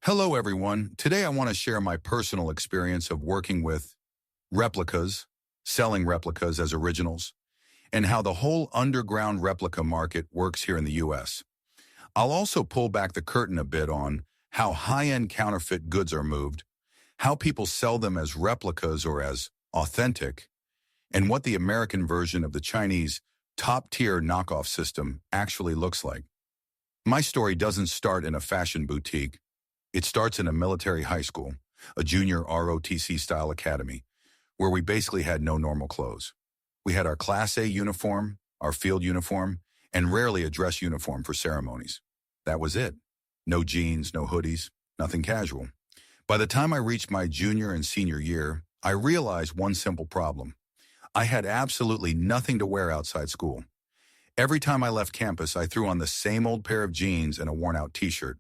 Hello, everyone. Today I want to share my personal experience of working with replicas, selling replicas as originals, and how the whole underground replica market works here in the US. I'll also pull back the curtain a bit on how high-end counterfeit goods are moved, how people sell them as replicas or as authentic, and what the American version of the Chinese top-tier knockoff system actually looks like. My story doesn't start in a fashion boutique. It starts in a military high school, a junior ROTC-style academy, where we basically had no normal clothes. We had our Class A uniform, our field uniform, and rarely a dress uniform for ceremonies. That was it. No jeans, no hoodies, nothing casual. By the time I reached my junior and senior year, I realized one simple problem. I had absolutely nothing to wear outside school. Every time I left campus, I threw on the same old pair of jeans and a worn-out t-shirt.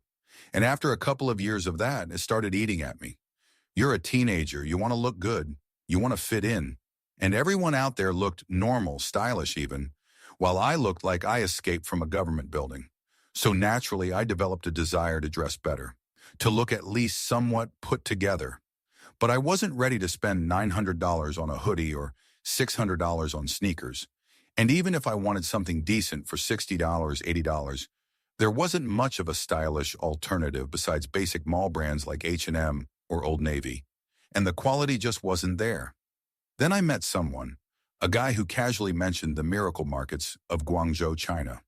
And after a couple of years of that, it started eating at me. You're a teenager, you want to look good, you want to fit in. And everyone out there looked normal, stylish even, while I looked like I escaped from a government building. So naturally, I developed a desire to dress better, to look at least somewhat put together. But I wasn't ready to spend $900 on a hoodie or $600 on sneakers. And even if I wanted something decent for $60, $80, there wasn't much of a stylish alternative besides basic mall brands like H&M or Old Navy, and the quality just wasn't there. Then I met someone, a guy who casually mentioned the miracle markets of Guangzhou, China.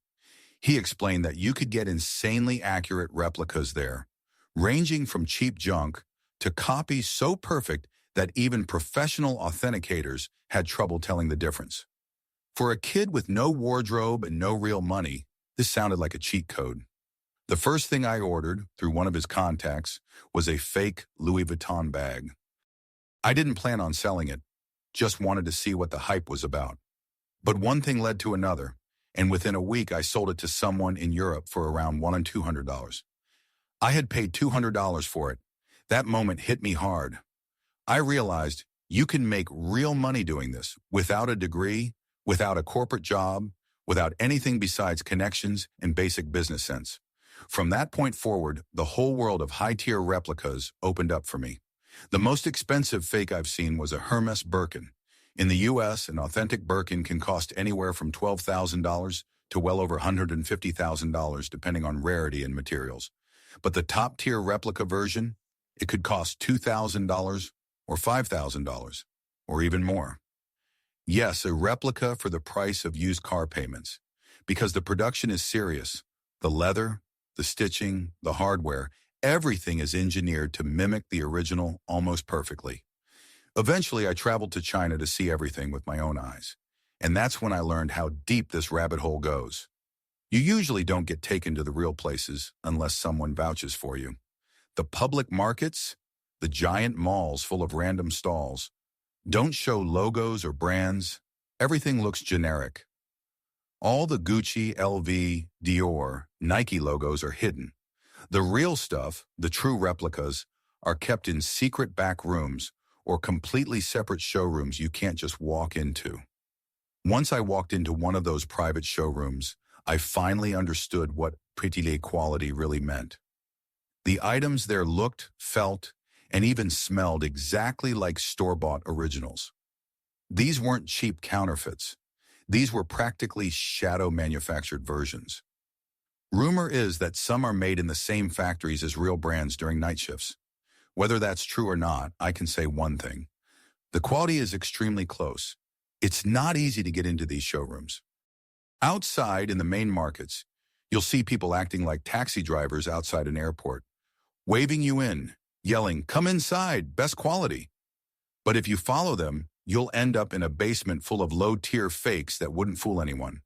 He explained that you could get insanely accurate replicas there, ranging from cheap junk to copies so perfect that even professional authenticators had trouble telling the difference. For a kid with no wardrobe and no real money, this sounded like a cheat code. The first thing I ordered, through one of his contacts, was a fake Louis Vuitton bag. I didn't plan on selling it, just wanted to see what the hype was about. But one thing led to another, and within a week I sold it to someone in Europe for around $100 and $200. I had paid $200 for it. That moment hit me hard. I realized you can make real money doing this without a degree, without a corporate job, without anything besides connections and basic business sense. From that point forward, the whole world of high-tier replicas opened up for me. The most expensive fake I've seen was a Hermes Birkin. In the US, an authentic Birkin can cost anywhere from $12,000 to well over $150,000 depending on rarity and materials. But the top-tier replica version, it could cost $2,000 or $5,000 or even more. Yes, a replica for the price of used car payments, because the production is serious. The leather, the stitching, the hardware, everything is engineered to mimic the original almost perfectly. Eventually, I traveled to China to see everything with my own eyes, and that's when I learned how deep this rabbit hole goes. You usually don't get taken to the real places unless someone vouches for you. The public markets, the giant malls full of random stalls, don't show logos or brands. Everything looks generic. All the Gucci, LV, Dior, Nike logos are hidden. The real stuff, the true replicas, are kept in secret back rooms or completely separate showrooms you can't just walk into. Once I walked into one of those private showrooms, I finally understood what petit quality really meant. The items there looked, felt, and even smelled exactly like store-bought originals. These weren't cheap counterfeits. These were practically shadow-manufactured versions. Rumor is that some are made in the same factories as real brands during night shifts. Whether that's true or not, I can say one thing. The quality is extremely close. It's not easy to get into these showrooms. Outside, in the main markets, you'll see people acting like taxi drivers outside an airport, waving you in, yelling, "Come inside, best quality." But if you follow them, you'll end up in a basement full of low-tier fakes that wouldn't fool anyone.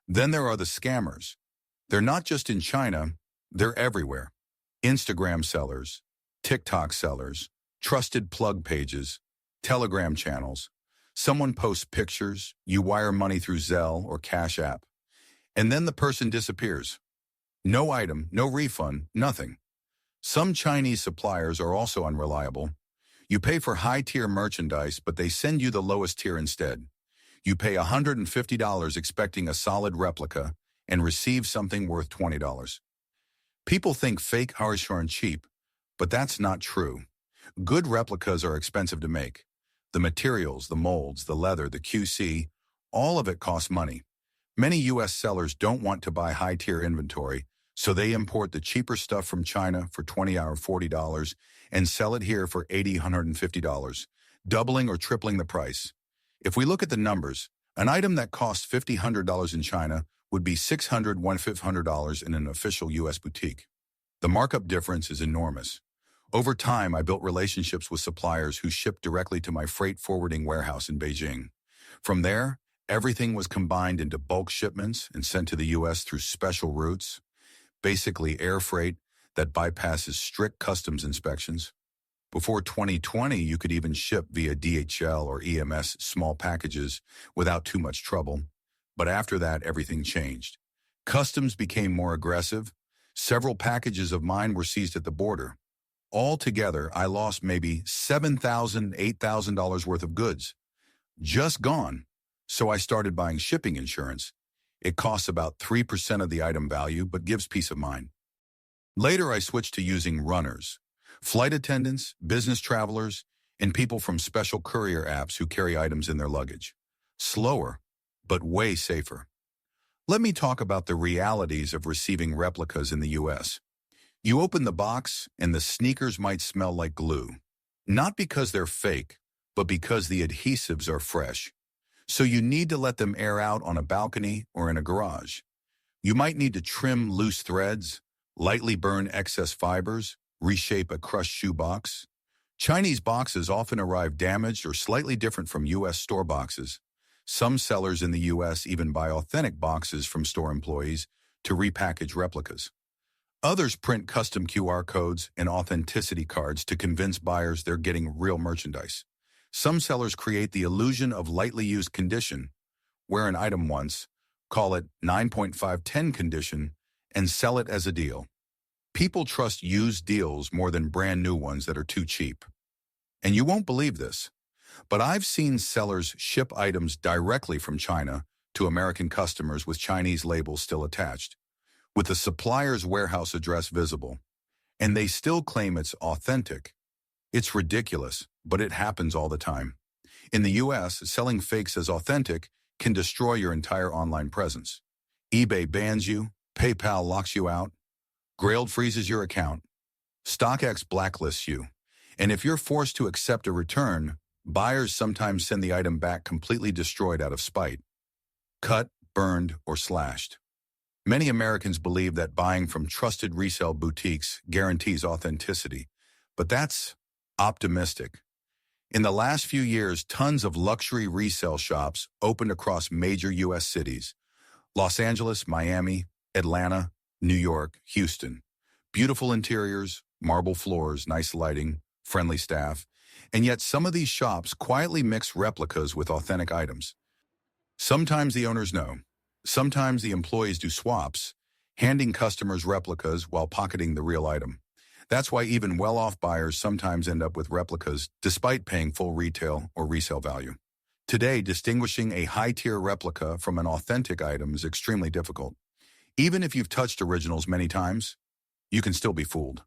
Then there are the scammers. They're not just in China, they're everywhere. Instagram sellers, TikTok sellers, trusted plug pages, Telegram channels. Someone posts pictures, you wire money through Zelle or Cash App, and then the person disappears. No item, no refund, nothing. Some Chinese suppliers are also unreliable. You pay for high-tier merchandise, but they send you the lowest tier instead. You pay $150 expecting a solid replica and receive something worth $20. People think fake are cheap, But that's not true. Good replicas are expensive to make. The materials, the molds, the leather, the QC, all of it costs money. Many U.S. sellers don't want to buy high-tier inventory, so they import the cheaper stuff from China for $20 or $40 and sell it here for $80, $150, doubling or tripling the price. If we look at the numbers, an item that costs $50, $100 in China would be $600, $150 in an official U.S. boutique. The markup difference is enormous. Over time, I built relationships with suppliers who shipped directly to my freight forwarding warehouse in Beijing. From there, everything was combined into bulk shipments and sent to the U.S. through special routes, basically air freight that bypasses strict customs inspections. Before 2020, you could even ship via DHL or EMS small packages without too much trouble. But after that, everything changed. Customs became more aggressive. Several packages of mine were seized at the border. Altogether, I lost maybe $7,000, $8,000 worth of goods. Just gone. So I started buying shipping insurance. It costs about 3% of the item value, but gives peace of mind. Later, I switched to using runners, flight attendants, business travelers, and people from special courier apps who carry items in their luggage. Slower, but way safer. Let me talk about the realities of receiving replicas in the U.S. You open the box, and the sneakers might smell like glue. Not because they're fake, but because the adhesives are fresh. So you need to let them air out on a balcony or in a garage. You might need to trim loose threads, lightly burn excess fibers, reshape a crushed shoebox. Chinese boxes often arrive damaged or slightly different from U.S. store boxes. Some sellers in the U.S. even buy authentic boxes from store employees to repackage replicas. Others print custom QR codes and authenticity cards to convince buyers they're getting real merchandise. Some sellers create the illusion of lightly used condition, wear an item once, call it 9.510 condition, and sell it as a deal. People trust used deals more than brand new ones that are too cheap. And you won't believe this, but I've seen sellers ship items directly from China to American customers with Chinese labels still attached, with the supplier's warehouse address visible, and they still claim it's authentic. It's ridiculous, but it happens all the time. In the US, selling fakes as authentic can destroy your entire online presence. eBay bans you, PayPal locks you out, Grailed freezes your account, StockX blacklists you, and if you're forced to accept a return, buyers sometimes send the item back completely destroyed out of spite, cut, burned, or slashed. Many Americans believe that buying from trusted resale boutiques guarantees authenticity, but that's optimistic. In the last few years, tons of luxury resale shops opened across major U.S. cities: Los Angeles, Miami, Atlanta, New York, Houston. Beautiful interiors, marble floors, nice lighting, friendly staff, and yet some of these shops quietly mix replicas with authentic items. Sometimes the owners know. Sometimes the employees do swaps, handing customers replicas while pocketing the real item. That's why even well-off buyers sometimes end up with replicas despite paying full retail or resale value. Today, distinguishing a high-tier replica from an authentic item is extremely difficult. Even if you've touched originals many times, you can still be fooled.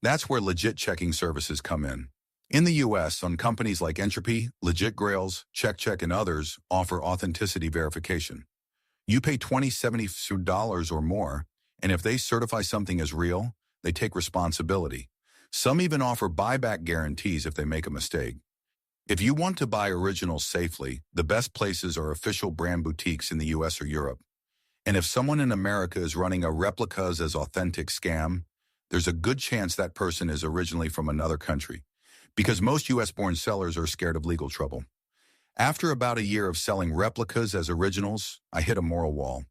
That's where legit checking services come in. In the U.S., some companies like Entropy, Legit Grails, CheckCheck, and others offer authenticity verification. You pay $20, $70 or more, and if they certify something as real, they take responsibility. Some even offer buyback guarantees if they make a mistake. If you want to buy originals safely, the best places are official brand boutiques in the US or Europe. And if someone in America is running a replicas as authentic scam, there's a good chance that person is originally from another country, because most US-born sellers are scared of legal trouble. After about a year of selling replicas as originals, I hit a moral wall.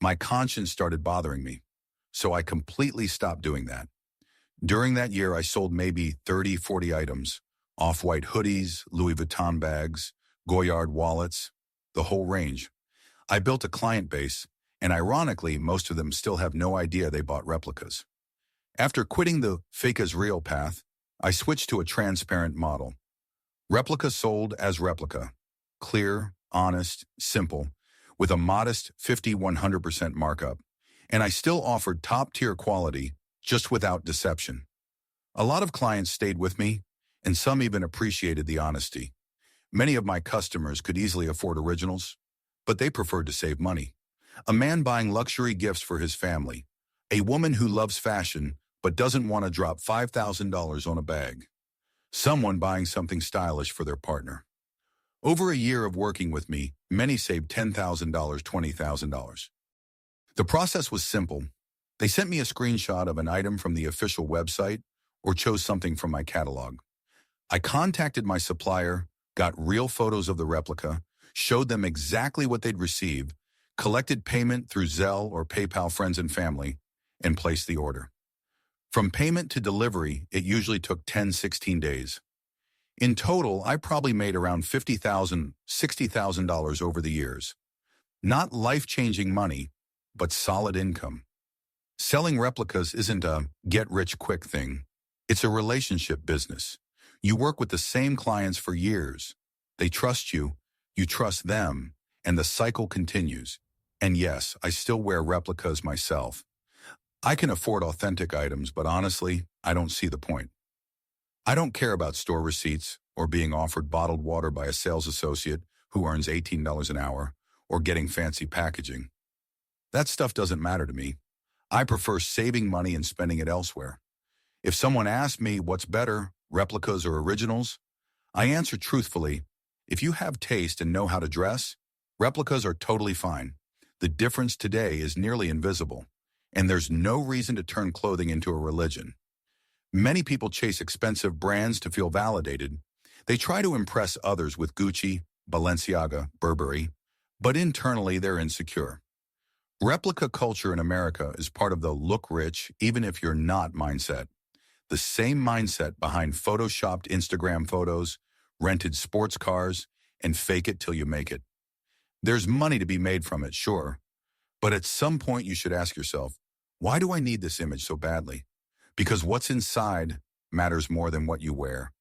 My conscience started bothering me, so I completely stopped doing that. During that year, I sold maybe 30, 40 items: off-white hoodies, Louis Vuitton bags, Goyard wallets, the whole range. I built a client base, and ironically, most of them still have no idea they bought replicas. After quitting the fake as real path, I switched to a transparent model. Replica sold as replica. Clear, honest, simple, with a modest 50-100% markup. And I still offered top-tier quality, just without deception. A lot of clients stayed with me, and some even appreciated the honesty. Many of my customers could easily afford originals, but they preferred to save money. A man buying luxury gifts for his family. A woman who loves fashion but doesn't want to drop $5,000 on a bag. Someone buying something stylish for their partner. Over a year of working with me, many saved $10,000, $20,000. The process was simple. They sent me a screenshot of an item from the official website or chose something from my catalog. I contacted my supplier, got real photos of the replica, showed them exactly what they'd received, collected payment through Zelle or PayPal friends and family, and placed the order. From payment to delivery, it usually took 10, 16 days. In total, I probably made around $50,000, $60,000 over the years. Not life-changing money, but solid income. Selling replicas isn't a get-rich-quick thing. It's a relationship business. You work with the same clients for years. They trust you, you trust them, and the cycle continues. And yes, I still wear replicas myself. I can afford authentic items, but honestly, I don't see the point. I don't care about store receipts or being offered bottled water by a sales associate who earns $18 an hour or getting fancy packaging. That stuff doesn't matter to me. I prefer saving money and spending it elsewhere. If someone asks me what's better, replicas or originals, I answer truthfully, if you have taste and know how to dress, replicas are totally fine. The difference today is nearly invisible, and there's no reason to turn clothing into a religion. Many people chase expensive brands to feel validated. They try to impress others with Gucci, Balenciaga, Burberry, but internally they're insecure. Replica culture in America is part of the look rich, even if you're not mindset. The same mindset behind photoshopped Instagram photos, rented sports cars, and fake it till you make it. There's money to be made from it, sure. But at some point you should ask yourself, why do I need this image so badly? Because what's inside matters more than what you wear.